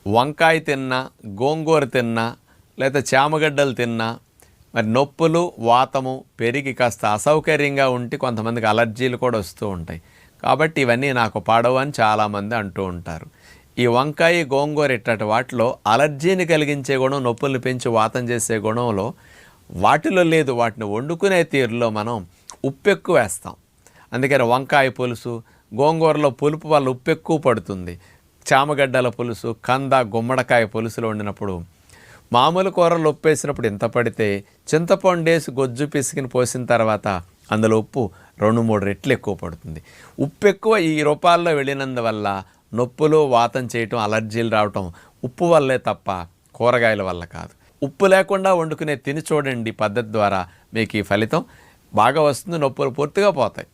వంకాయ తిన్నా, గోంగూర తిన్నా, లేదా చామగడ్డలు తిన్నా మరి నొప్పులు, వాతము పెరిగి కాస్త అసౌకర్యంగా ఉంటే కొంతమందికి అలర్జీలు కూడా వస్తూ ఉంటాయి. కాబట్టి ఇవన్నీ నాకు పడవు అని చాలామంది అంటూ ఉంటారు. ఈ వంకాయ, గోంగూర ఇట్టటి వాటిలో అలర్జీని కలిగించే గుణం, నొప్పుల్ని పెంచి వాతం చేసే గుణంలో వాటిలో లేదు. వాటిని వండుకునే తీరులో మనం ఉప్పు ఎక్కువ వేస్తాం. అందుకని వంకాయ పులుసు, గోంగూరలో పులుపు వల్ల ఉప్పు ఎక్కువ పడుతుంది. చామగడ్డల పులుసు, కంద, గుమ్మడికాయ పులుసులో వండినప్పుడు మామూలు కూరలు ఉప్పు వేసినప్పుడు ఎంత పడితే చింతపండు వేసి గొజ్జు పిసికిని పోసిన తర్వాత అందులో ఉప్పు 2-3 రెట్లు ఎక్కువ పడుతుంది. ఉప్పు ఎక్కువ ఈ రూపాల్లో వెళ్ళినందువల్ల నొప్పులు, వాతం చేయటం, అలర్జీలు రావటం ఉప్పు వల్లే తప్ప కూరగాయల వల్ల కాదు. ఉప్పు లేకుండా వండుకునే తిని చూడండి పద్ధతి ద్వారా మీకు ఈ ఫలితం బాగా వస్తుంది. నొప్పులు పూర్తిగా పోతాయి.